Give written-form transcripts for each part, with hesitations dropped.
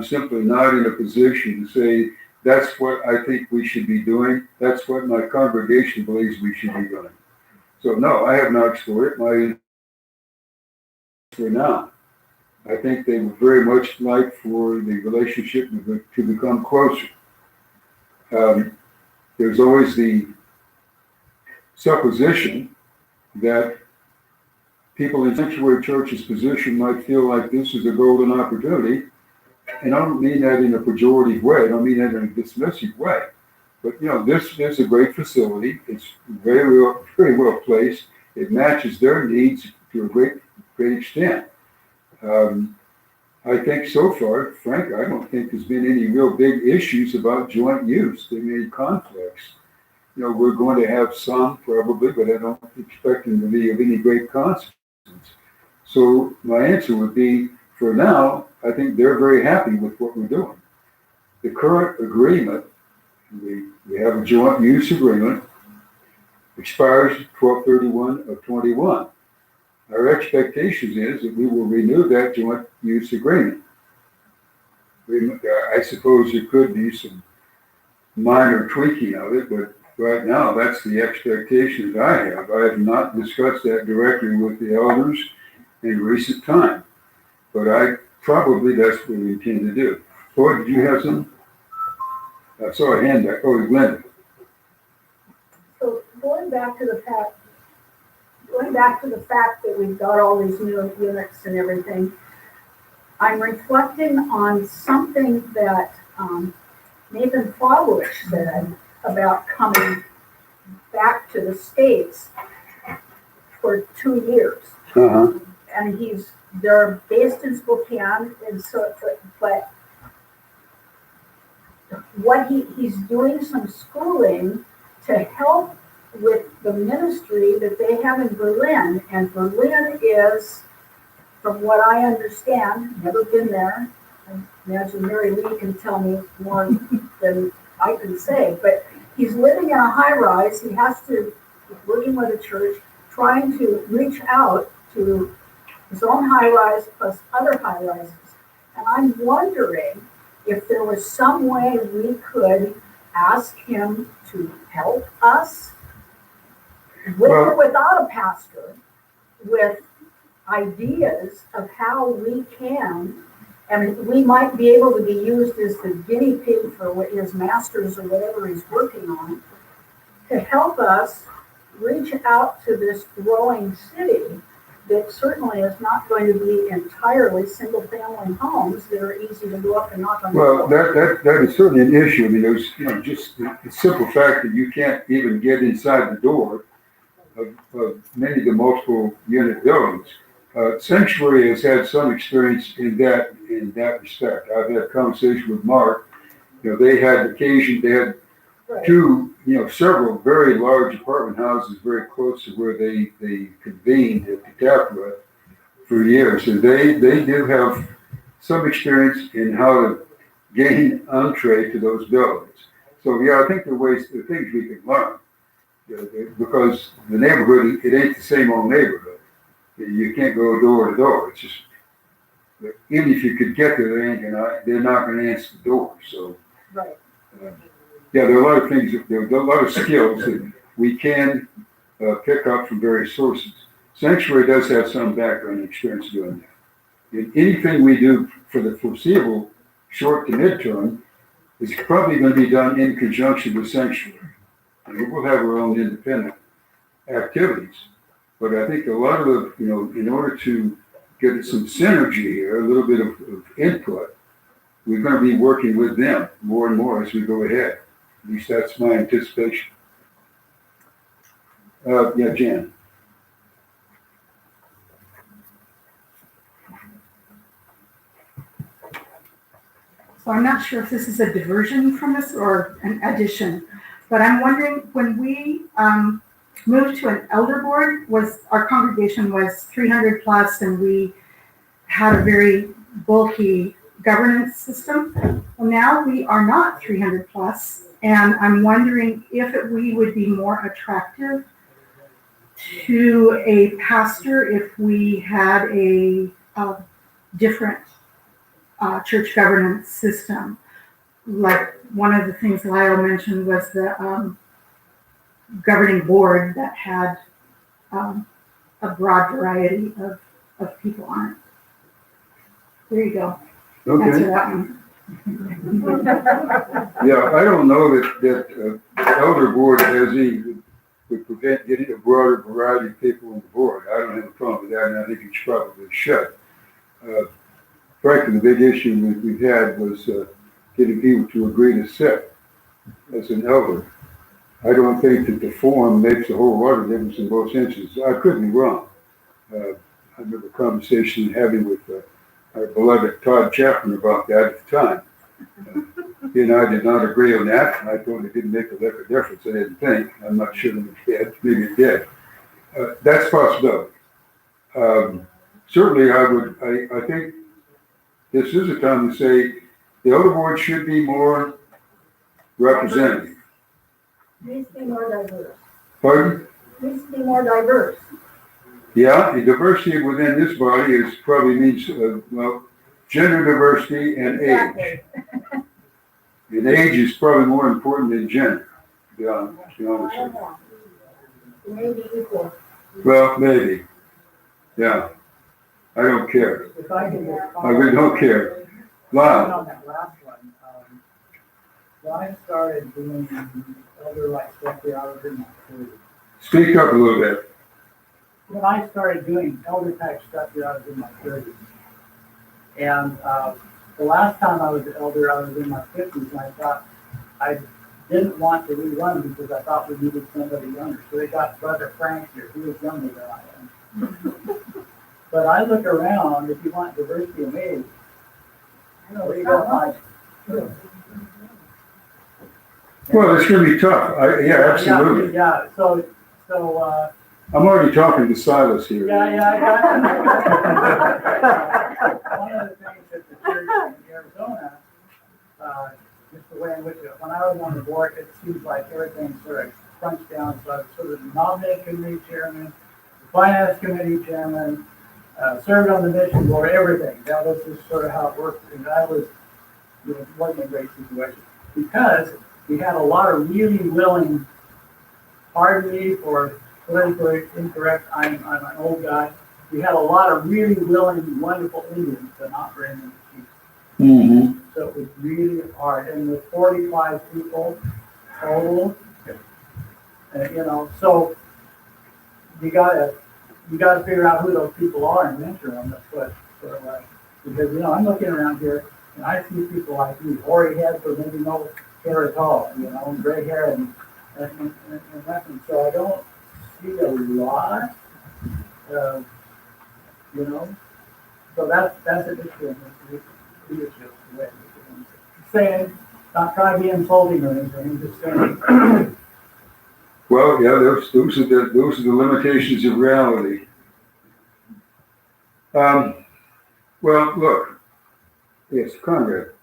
simply not in a position to say, that's what I think we should be doing. That's what my congregation believes we should be doing. So no, I have not explored it. My for now. I think they would very much like for the relationship to become closer. Um, there's always the supposition that people in sanctuary churches' position might feel like this is a golden opportunity. And I don't mean that in a pejorative way. I don't mean that in a dismissive way. But this is a great facility. It's very well placed. It matches their needs to a great extent. I think so far, Frank, I don't think there's been any real big issues about joint use. There may be conflicts. We're going to have some probably, but I don't expect them to be of any great consequence. So my answer would be, for now, I think they're very happy with what we're doing. The current agreement, we have a joint use agreement, expires 12/31 of 21. Our expectation is that we will renew that joint use agreement. I suppose there could be some minor tweaking of it, but right now that's the expectation that I have. I have not discussed that directly with the elders in recent time, but probably that's what we intend to do. Boy, did you have some? I saw a hand back. Oh, Glenda. So going back to the fact that we've got all these new units and everything, I'm reflecting on something that Nathan Fawlowich said about coming back to the States for 2 years. Uh-huh. And they're based in Spokane, and so, but what he's doing some schooling to help with the ministry that they have in Berlin. And Berlin is, from what I understand, never been there. I imagine Mary Lee can tell me more than I can say, but he's living in a high rise. He's working with a church, trying to reach out to his own high rise plus other high rises. And I'm wondering if there was some way we could ask him to help us, with or without a pastor, with ideas of how we can, and we might be able to be used as the guinea pig for what his masters or whatever he's working on, to help us reach out to this growing city that certainly is not going to be entirely single-family homes that are easy to go up and knock on the door. Well, that is certainly an issue. I mean, there's just the simple fact that you can't even get inside the door of many of the multiple unit buildings. Sanctuary has had some experience in that respect. I've had conversations with Mark. They had two, several very large apartment houses very close to where they convened at the Capra for years. And they do have some experience in how to gain entree to those buildings. So I think there are things we can learn. Because the neighborhood, it ain't the same old neighborhood. You can't go door to door. It's just, even if you could get there, they're not going to answer the door. So, right. There are a lot of things, there are a lot of skills that we can pick up from various sources. Sanctuary does have some background experience doing that. And anything we do for the foreseeable short to midterm is probably going to be done in conjunction with Sanctuary. And we'll have our own independent activities. But I think a lot of in order to get some synergy here, a little bit of input, we're going to be working with them more and more as we go ahead. At least that's my anticipation. Jan. So I'm not sure if this is a diversion from us or an addition, but I'm wondering, when we moved to an elder board, our congregation was 300 plus, and we had a very bulky governance system. Well, now we are not 300 plus, and I'm wondering if we would be more attractive to a pastor if we had a different church governance system. Like one of the things Lyle mentioned was the governing board that had a broad variety of people on it. There you go. Answer Okay. that one. Yeah, I don't know that the elder board has any, would prevent getting a broader variety of people on the board. I don't have a problem with that, and I think it probably should. Frankly, the big issue that we've had was getting people to agree to sit as an elder. I don't think that the form makes a whole lot of difference in both instances. I could be wrong. I remember a conversation having with our beloved Todd Chapman about that at the time. He and I did not agree on that. I thought it didn't make a lick of difference. I didn't think. I'm not sure that it did. Maybe it did. That's a possibility. Certainly, I think this is a time to say the elder board should be more representative. Needs to be more diverse. Pardon? Needs to be more diverse. Yeah, the diversity within this body is probably means, well, gender diversity and age. Exactly. And age is probably more important than gender, to be honest I with don't you. know. Maybe equal. Well, maybe. Yeah. I don't care. If I can just I really don't care. Wow. on that last one, when I started doing elder like stuff here, I was in my 30s. Speak up a little bit. When I started doing elder type stuff here, I was in my 30s. And the last time I was an elder, I was in my 50s, and I thought I didn't want to rerun because I thought we needed somebody younger. So they got Brother Frank here, he was younger than I am. But I look around, if you want diversity of age, what do you got like? Well, it's going to be tough. Yeah, absolutely. Yeah, so, I'm already talking to Silas here. yeah, I got one of the things that the church in Arizona, just the way in which, when I was on the board, it seems like everything sort of crunched down, so I was sort of the nominating committee chairman, the finance committee chairman, served on the mission board, everything. That was just sort of how it worked, and that was, wasn't a great situation, because we had a lot of really willing, pardon me for politically incorrect, I'm an old guy. We had a lot of really willing, wonderful Indians, but not very many chiefs. Mm-hmm. So it was really hard, and with 45 people total, so you gotta figure out who those people are and mentor them. That's what, because I'm looking around here and I see people like me, hoary heads or maybe no hair at all, and gray hair and nothing. So I don't see a lot, So that's an issue in this leadership way. Saying, not trying to be insulting or anything, just saying. Well, yeah, those are the limitations of reality. Well, look. Yes, Conrad.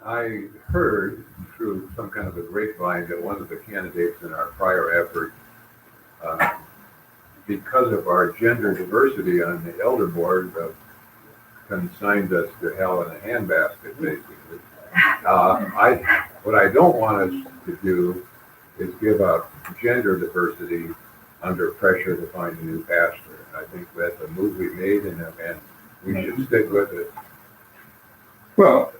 I heard through some kind of a grapevine that one of the candidates in our prior effort, because of our gender diversity on the elder board, consigned us to hell in a handbasket, basically. What I don't want us to do is give up gender diversity under pressure to find a new pastor. And I think that's a move we made, and we should stick with it. Well,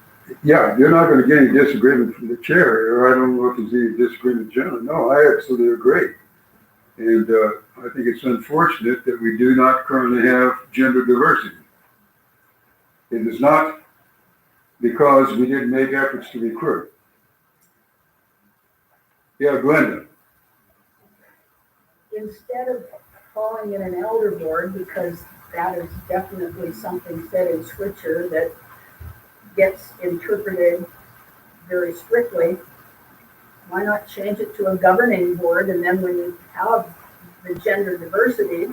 yeah, you're not going to get any disagreement from the chair, or I don't know if there's any disagreement generally. No, I absolutely agree. And I think it's unfortunate that we do not currently have gender diversity. It is not because we didn't make efforts to recruit. Yeah, Glenda. Instead of calling it an elder board, because that is definitely something said in scripture that gets interpreted very strictly, why not change it to a governing board? And then when you have the gender diversity,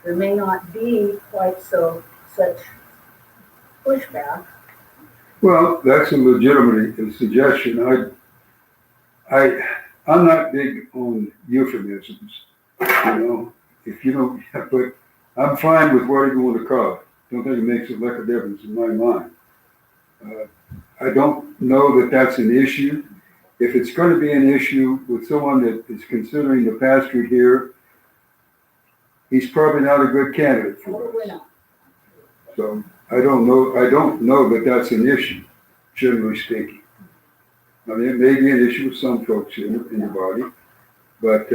there may not be quite such pushback. Well, that's a legitimate suggestion. I'm not big on euphemisms, if you don't, but I'm fine with whatever you want to call it. don't think it makes a lick of difference in my mind. I don't know that that's an issue. If it's going to be an issue with someone that is considering the pastorate here, he's probably not a good candidate for Probably us. not. So I don't know that that's an issue, generally speaking. I mean, it may be an issue with some folks in the body, but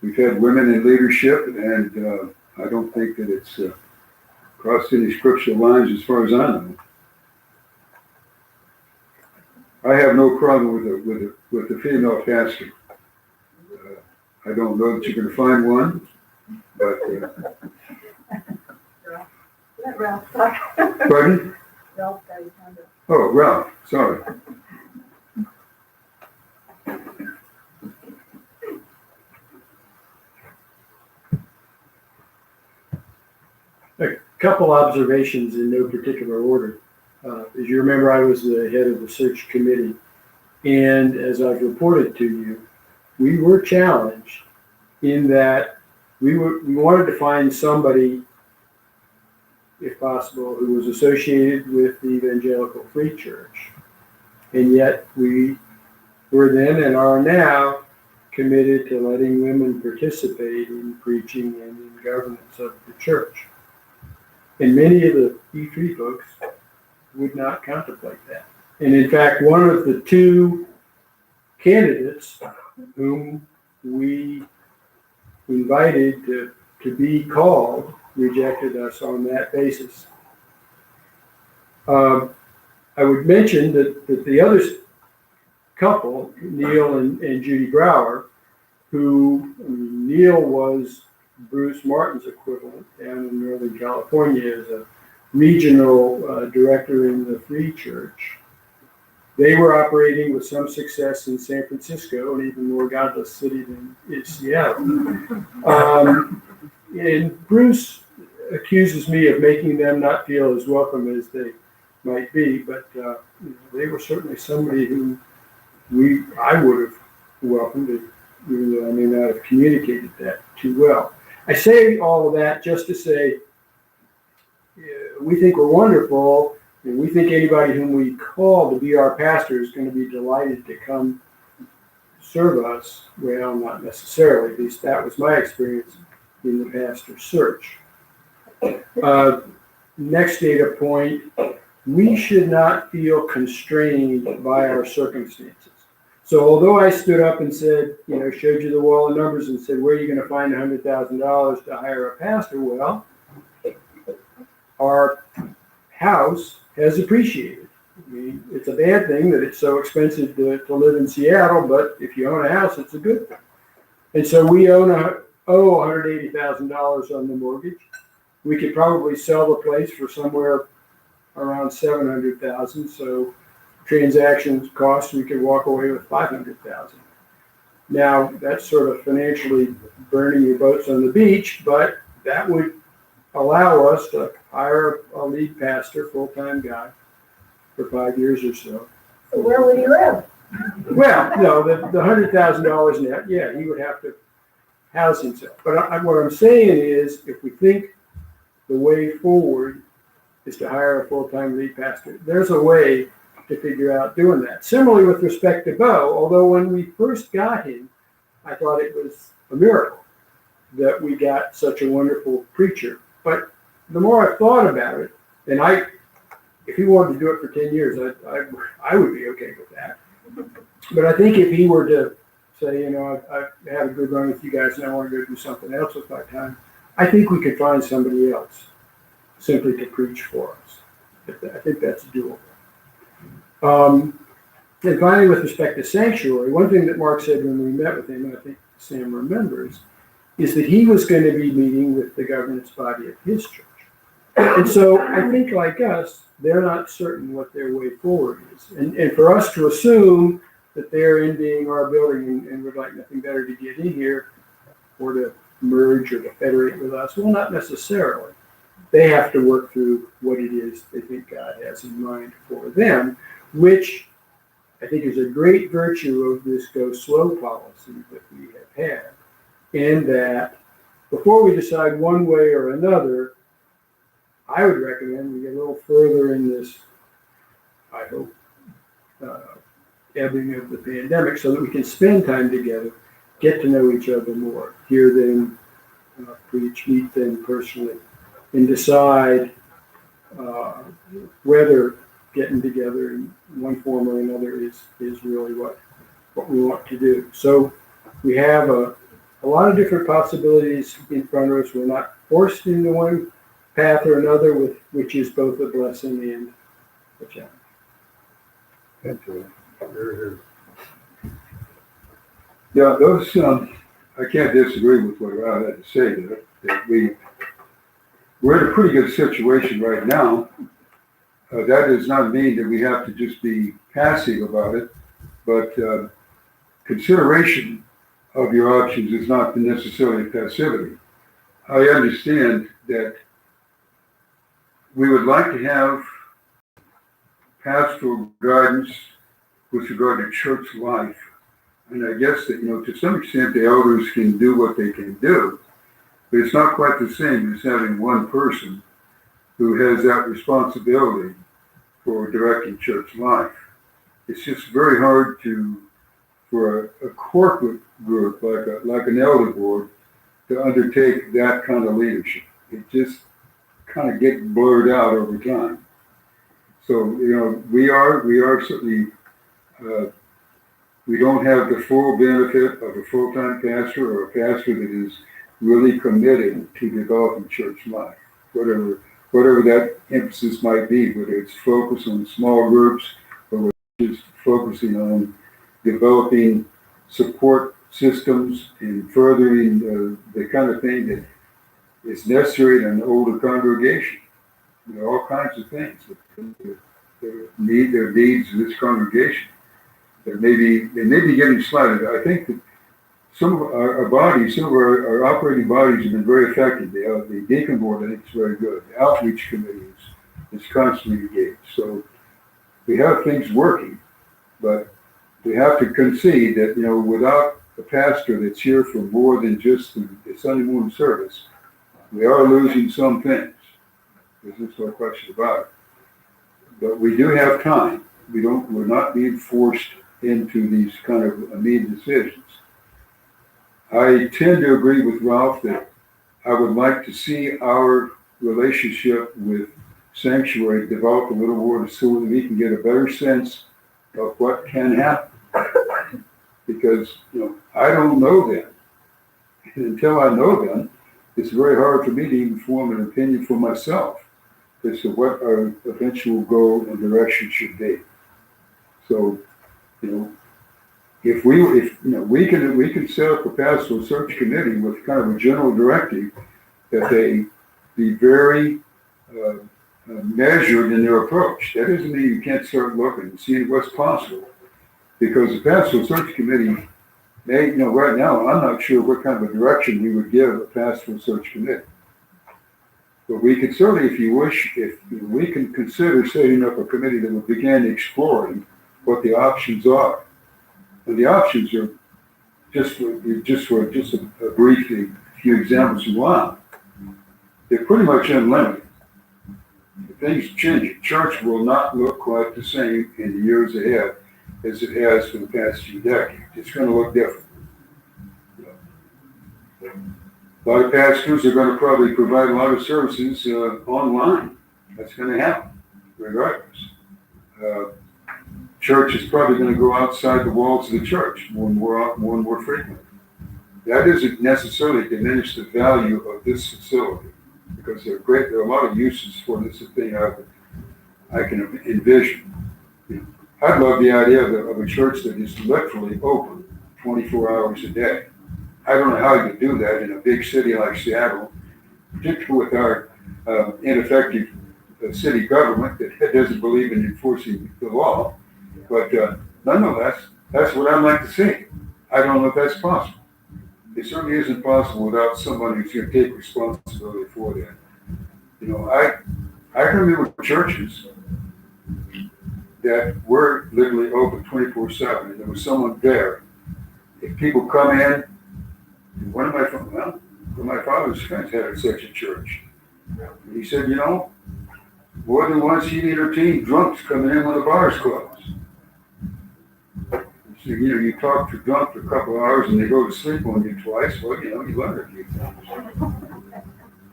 we've had women in leadership, and I don't think that it's crossed any scriptural lines as far as I know. I have no problem with the female pastor. I don't know that you're going to find one, but Let Ralph, pardon? Ralph got his hand up. Oh, Ralph, sorry. A couple observations in no particular order. As you remember, I was the head of the search committee, and as I've reported to you, we were challenged in that we wanted to find somebody, if possible, who was associated with the Evangelical Free Church, and yet we were then and are now committed to letting women participate in preaching and in governance of the church. And many of the E3 folks would not contemplate that. And in fact, one of the two candidates whom we invited to be called rejected us on that basis. I would mention that the other couple, Neil and Judy Brower, Neil was Bruce Martin's equivalent down in Northern California as a regional director in the Free Church. They were operating with some success in San Francisco, an even more godless city than is Seattle. And Bruce accuses me of making them not feel as welcome as they might be, but they were certainly somebody who I would have welcomed, even though I may not have communicated that too well. I say all of that just to say we think we're wonderful, and we think anybody whom we call to be our pastor is going to be delighted to come serve us. Well, not necessarily. At least that was my experience in the pastor search. Next data point, we should not feel constrained by our circumstances. So although I stood up and said, showed you the wall of numbers and said, where are you going to find $100,000 to hire a pastor? Well, our house has appreciated. I mean, it's a bad thing that it's so expensive to live in Seattle, but if you own a house, it's a good thing. And so we owe $180,000 on the mortgage. We could probably sell the place for somewhere around $700,000. So transactions costs, we could walk away with $500,000. Now that's sort of financially burning your boats on the beach, but that would allow us to hire a lead pastor, full-time guy, for 5 years or so. So where would he live? Well, no, the $100,000 net, yeah, he would have to house himself. But what I'm saying is, if we think the way forward is to hire a full-time lead pastor, there's a way to figure out doing that. Similarly with respect to Bo, although when we first got him, I thought it was a miracle that we got such a wonderful preacher. But the more I thought about it, and if he wanted to do it for 10 years, I would be okay with that. But I think if he were to say, I've had a good run with you guys and I want to go do something else with my time, I think we could find somebody else simply to preach for us. I think that's doable. And finally, with respect to sanctuary, one thing that Mark said when we met with him, and I think Sam remembers, is that he was going to be meeting with the governance body of his church. And so I think, like us, they're not certain what their way forward is. And for us to assume that they're envying our building and would like nothing better to get in here or to merge or to federate with us, well, not necessarily. They have to work through what it is they think God has in mind for them, which I think is a great virtue of this go slow policy that we have had. And that before we decide one way or another, I would recommend we get a little further in this, I hope, ebbing of the pandemic so that we can spend time together, get to know each other more, hear them preach, meet them personally, and decide whether getting together in one form or another is really what we want to do. So we have a lot of different possibilities in front of us. We're not forced into one path or another, which is both a blessing and a challenge. Thank you. Here. Yeah, those, I can't disagree with what Rod had to say there, that we're in a pretty good situation right now. That does not mean that we have to just be passive about it, but consideration of your options is not necessarily passivity. I understand that we would like to have pastoral guidance with regard to church life. And I guess that, to some extent, the elders can do what they can do, but it's not quite the same as having one person who has that responsibility for directing church life. It's just very hard for a corporate group like an elder board to undertake that kind of leadership. It just kind of gets blurred out over time. So, we are certainly, we don't have the full benefit of a full-time pastor or a pastor that is really committed to developing church life, whatever that emphasis might be, whether it's focused on small groups or whether it's just focusing on developing support systems and furthering the kind of thing that is necessary in an older congregation. All kinds of things that need their needs of this congregation. They may be getting slighted. I think that some of our bodies, some of our operating bodies have been very effective. The deacon board, I think, is very good. The outreach committee is constantly engaged. So we have things working, but we have to concede that, without a pastor that's here for more than just the Sunday morning service, we are losing some things. There's no question about it. But we do have time. We're not being forced into these kind of immediate decisions. I tend to agree with Ralph that I would like to see our relationship with Sanctuary develop a little more so that we can get a better sense of what can happen. Because, I don't know them. And until I know them, it's very hard for me to even form an opinion for myself as to what our eventual goal and direction should be. So, if we can set up a pastoral search committee with kind of a general directive that they be very measured in their approach. That doesn't mean you can't start looking and seeing what's possible, because the pastoral search committee may, right now I'm not sure what kind of a direction we would give a pastoral search committee. But we could certainly, if you wish, we can consider setting up a committee that would begin exploring what the options are. And the options are just for a brief few examples of one. They're pretty much unlimited. Things change. Church will not look quite the same in the years ahead as it has for the past few decades. It's going to look different. A lot of pastors are going to probably provide a lot of services online. That's going to happen, regardless. Church is probably going to go outside the walls of the church more and more frequently. That doesn't necessarily diminish the value of this facility, because there are a lot of uses for this thing I can envision. I'd love the idea of a church that is literally open 24 hours a day. I don't know how you do that in a big city like Seattle, particularly with our ineffective city government that doesn't believe in enforcing the law. But nonetheless, that's what I'd like to see. I don't know if that's possible. It certainly isn't possible without somebody who's going to take responsibility for that. I can remember churches that were literally open 24/7, and there was someone there. If people come in, one of my father's friends had such a church. And he said, More than once you entertain drunks coming in when the bar's closed. So, you talk to drunk for a couple of hours and they go to sleep on you twice, well, you learn a few things.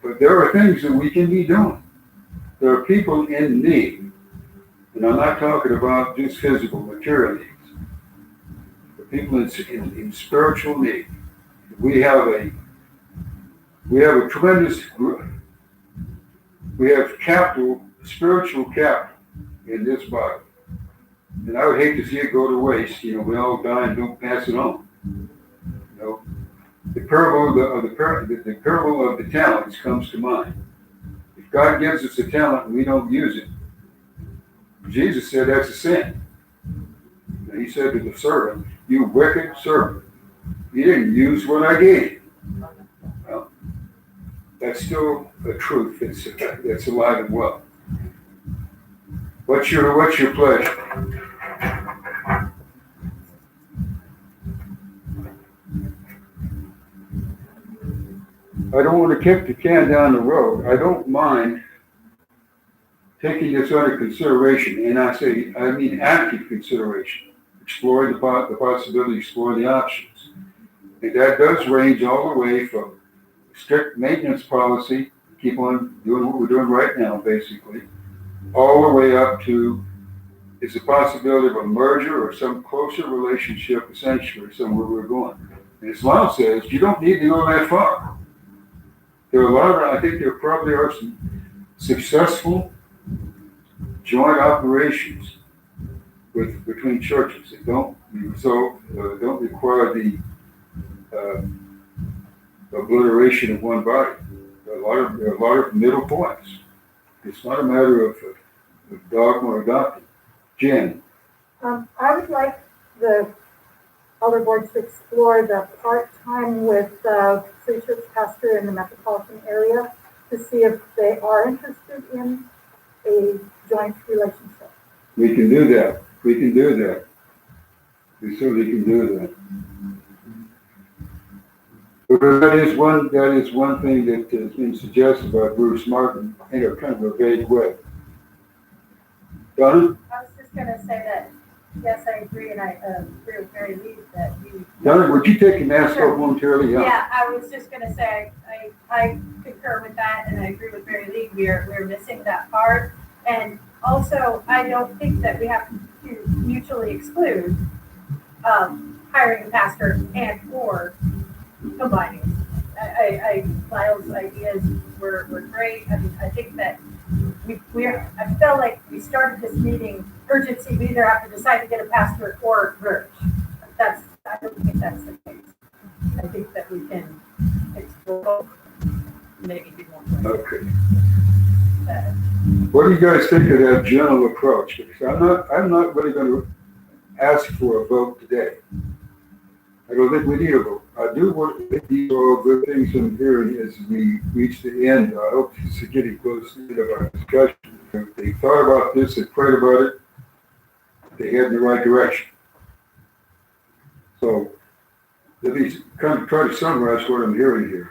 But there are things that we can be doing. There are people in need, and I'm not talking about just physical, material needs. The people in spiritual need. We have a tremendous group. We have capital, spiritual capital in this body. And I would hate to see it go to waste. We all die and don't pass it on. The parable of the parable of the talents comes to mind. If God gives us a talent and we don't use it, Jesus said that's a sin. And he said to the servant, "You wicked servant, you didn't use what I gave you." Well, that's still a truth that's alive and well. What's your pleasure? I don't want to kick the can down the road. I don't mind taking this under consideration, and I mean active consideration. Exploring the possibility, exploring the options. And that does range all the way from strict maintenance policy, keep on doing what we're doing right now, basically, all the way up to is the possibility of a merger or some closer relationship, essentially, somewhere we're going. And Islam says you don't need to go that far. There are I think there probably are some successful joint operations between churches that don't require the obliteration of one body. There are a lot of middle points. It's not a matter of dogma or doctrine. Jen. I would like the other boards to explore the part-time with free church pastor in the metropolitan area to see if they are interested in a joint relationship. We can do that. We certainly can do that. Because that is one thing that has been suggested by Bruce Martin in a kind of a vague way. Donna? I was just gonna say that, yes, I agree, and I agree with Mary Lee that you. Donna, would you take your mask off momentarily? Yeah, I was just gonna say, I concur with that, and I agree with Mary Lee, we're missing that part. And also, I don't think that we have to mutually exclude hiring a pastor and or combining. Lyle's ideas were great. I mean, I think that I felt like we started this meeting urgency. We either have to decide to get a pastor or merge. I don't think that's the case. I think that we can explore, maybe be more. Okay. What do you guys think of that general approach? Because I'm not really going to ask for a vote today. I don't think we need a vote. I do want to these are all good things I'm hearing as we reach the end. I hope this is getting close to the end of our discussion. If they thought about this, they prayed about it, they head in the right direction. So let me kind of try to summarize what I'm hearing here.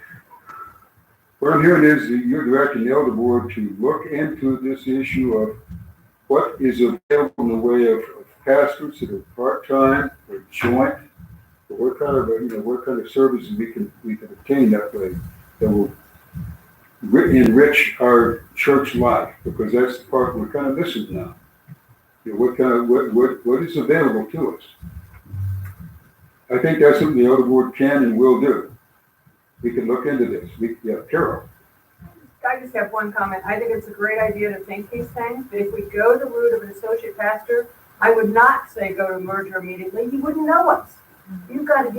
What I'm hearing is that you're directing the elder board to look into this issue of what is available in the way of pastors that are part-time or joint, or what kind of services we can obtain that way that will enrich our church life, because that's the part we're kind of missing now. What is available to us? I think that's something the elder board can and will do. We can look into this. Carol. I just have one comment. I think it's a great idea to think these things, but if we go the route of an associate pastor, I would not say go to merger immediately. He wouldn't know us. You've got to if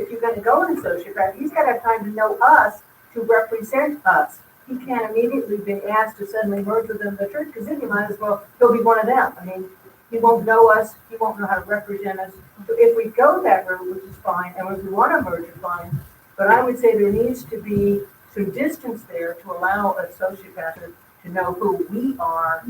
you're going to go an associate pastor, he's got to have time to know us to represent us. He can't immediately be asked to suddenly merge with them in the church, because then you might as well, he'll be one of them. I mean, he won't know us, he won't know how to represent us. So if we go that route, which is fine, and if we want to merge, it's fine. But I would say there needs to be some distance there to allow an associate pastor to know who we are,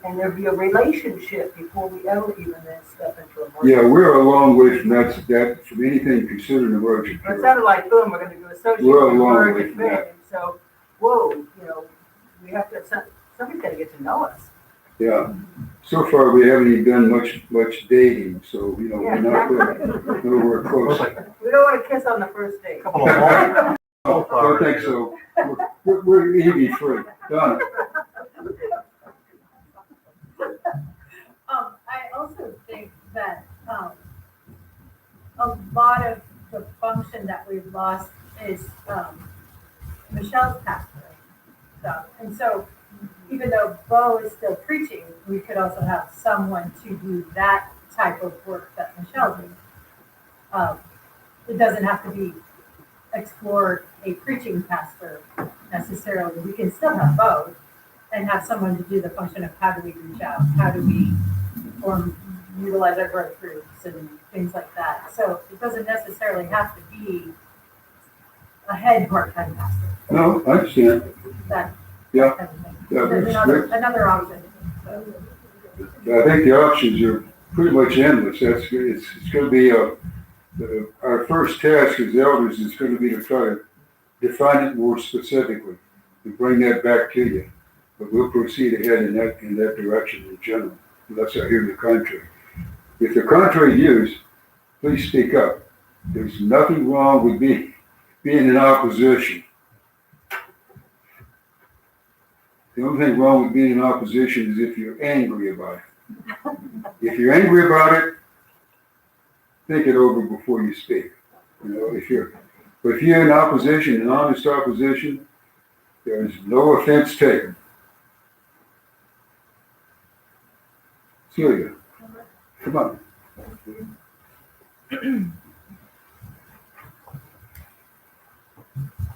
and there be a relationship before we ever even then step into a merger. Yeah, we're a long way from that from anything considered a merger. It sounded like, boom, we're going to do associate. We're a long way from that. So, whoa, we have to Somebody's gotta get to know us. Yeah. So far, we haven't even done much dating, so, you know, we're not nowhere close. We don't wanna kiss on the first date. Couple of Don't think so. We're EV free. Done. I also think that, a lot of the function that we've lost is, Michelle's pastoring stuff. And so even though Bo is still preaching, we could also have someone to do that type of work that Michelle did. It doesn't have to be explore a preaching pastor necessarily. We can still have both and have someone to do the function of how do we reach out, how do we utilize our growth groups and things like that. So it doesn't necessarily have to be a head part-time pastor. No, I understand. That Yeah. kind of thing. Yeah, There's another option. So, I think the options are pretty much endless. It's gonna be our first task as elders is gonna be to try to define it more specifically and bring that back to you. But we'll proceed ahead in that direction in general, unless I hear the contrary. If the contrary views, please speak up. There's nothing wrong with being in opposition. The only thing wrong with being in opposition is if you're angry about it. If you're angry about it, think it over before you speak. You know, if you're in opposition, an honest opposition, there's no offense taken. Celia, come on.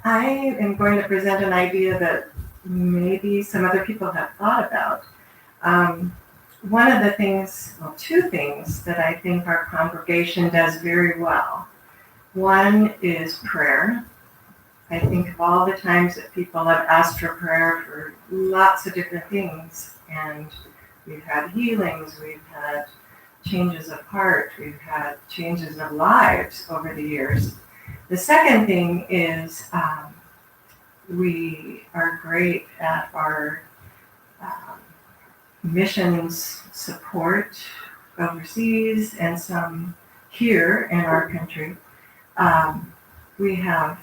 I am going to present an idea that maybe some other people have thought about. One of the things, well, two things that I think our congregation does very well. One is prayer. I think of all the times that people have asked for prayer for lots of different things, and we've had healings, we've had changes of heart, we've had changes of lives over the years. The second thing is we are great at our missions support overseas and some here in our country. We have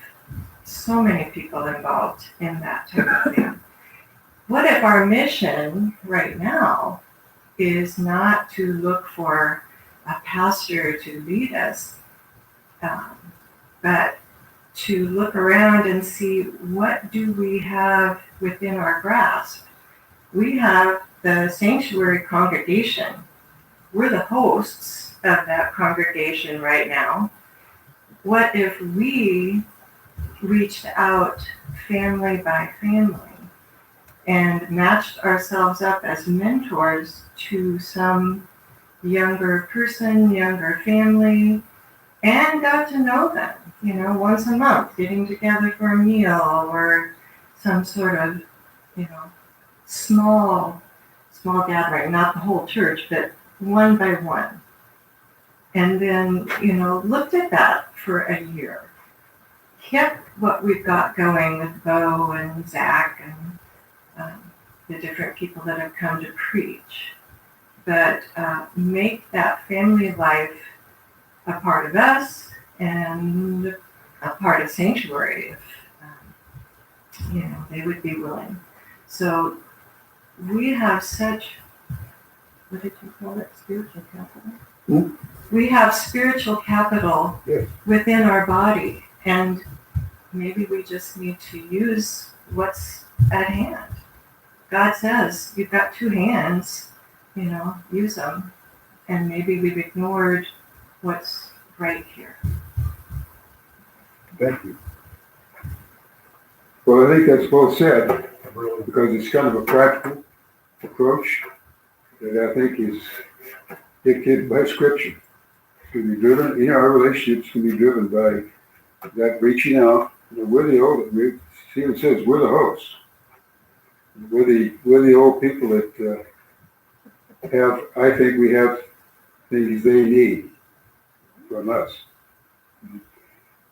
so many people involved in that type of thing. What if our mission right now is not to look for a pastor to lead us, but to look around and see what do we have within our grasp. We have the sanctuary congregation. We're the hosts of that congregation right now. What if we reached out family by family and matched ourselves up as mentors to some younger person, younger family, and got to know them, once a month, getting together for a meal or some sort of, small gathering, not the whole church, but one by one. And then, looked at that for a year. Kept what we've got going with Bo and Zach and the different people that have come to preach, but make that family life a part of us and a part of Sanctuary if they would be willing. So we have such, what did you call it, spiritual capital? We have spiritual capital within our body, and maybe we just need to use what's at hand. God says, you've got two hands, use them. And maybe we've ignored what's right here. Thank you. Well, I think that's well said, because it's kind of a practical approach that I think is dictated by Scripture. It can be driven, our relationships can be driven by that reaching out. We're Stephen says we're the hosts. We're the old people that I think we have things they need from us.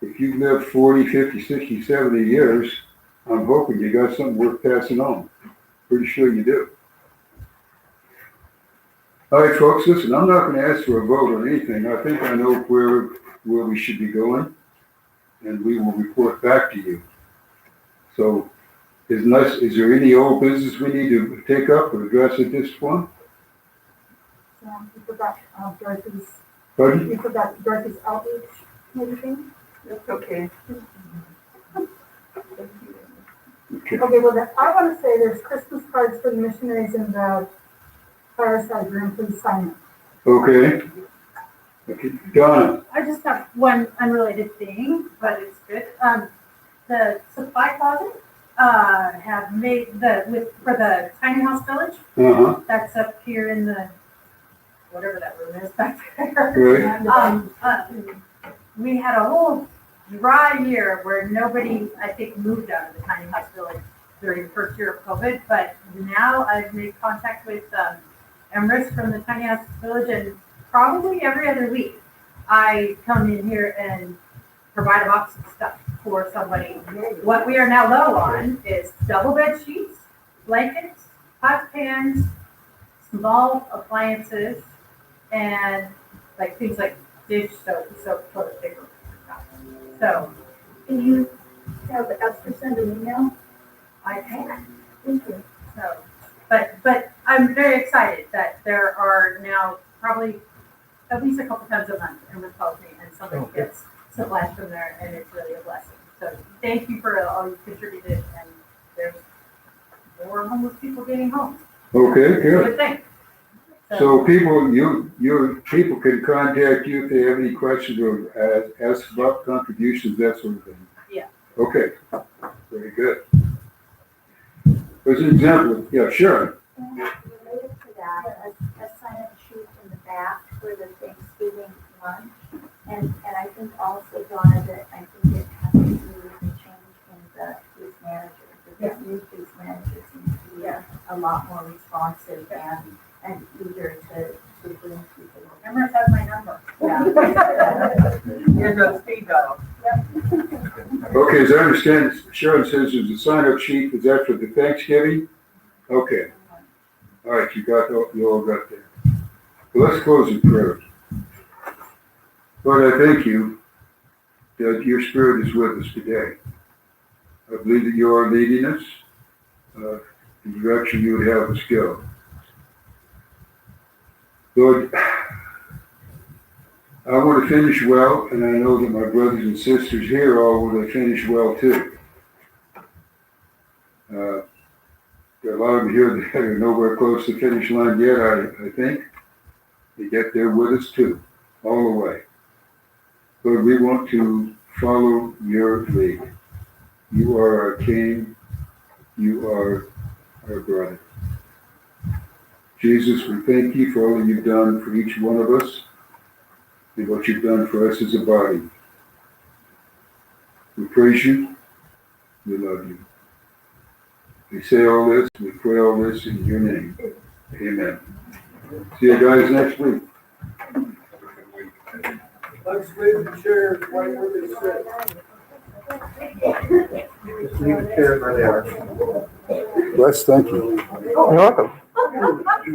If you've lived 40, 50, 60, 70 years, I'm hoping you got something worth passing on. pretty sure you do. All right, folks, listen, I'm not gonna ask for a vote on anything. I think I know where we should be going, and we will report back to you. So, is there any old business we need to take up or address at this point? You forgot Dorothy's, Pardon? you forgot Dorothy's outreach, everything? That's okay. Okay. Okay, well, I want to say there's Christmas cards for the missionaries in the fireside room, please sign it. Okay. Okay, Donna, I just have one unrelated thing, but it's good. The supply closet, have made for the tiny house village, that's up here in the, whatever that room is back there. right, We had a whole dry year where nobody, I think, moved out of the tiny house village during the first year of COVID, but now I've made contact with, Emrys from the tiny house village, and probably every other week, I come in here and provide a box of stuff for somebody. What we are now low on is double bed sheets, blankets, hot pans, small appliances, and like things like dish soap, toilet paper. So Can you have Esther send an email? I can. Thank you. So, but I'm very excited that there are now probably at least a couple times a month, Emrys calls me and somebody gets supplies from there, and it's really a blessing. So thank you for all you contributed, and there's more homeless people getting homes. okay, good. Good thing. So people, your people can contact you if they have any questions or ask about contributions, that sort of thing. Yeah. Okay, very good. As an example, yeah, sure. And related to that, a sign-up sheet in the back for the Thanksgiving lunch. And I think also, Donna, that I think it has to do with the change in the case manager. The new case manager seems to be a lot more responsive and eager to bring people. Emrys has my number. Here's a speed dial. Okay, as I understand, Sharon says there's a sign-up sheet, is that for the Thanksgiving? Okay. All right, you all got that. Well, let's close in prayer. Lord, I thank you that your Spirit is with us today. I believe that you are leading us in the direction you would have us go. Lord, I want to finish well, and I know that my brothers and sisters here all want to finish well too. There are a lot of them here that are nowhere close to the finish line yet, I think. They get there with us too, all the way. Lord, we want to follow your lead. You are our King. You are our brother. Jesus, we thank you for all that you've done for each one of us and what you've done for us as a body. We praise you. We love you. We say all this, we pray all this in your name. Amen. See you guys next week. Let's leave the chairs right where they sit. Just leave the chairs where they are. Les, thank you. You're welcome.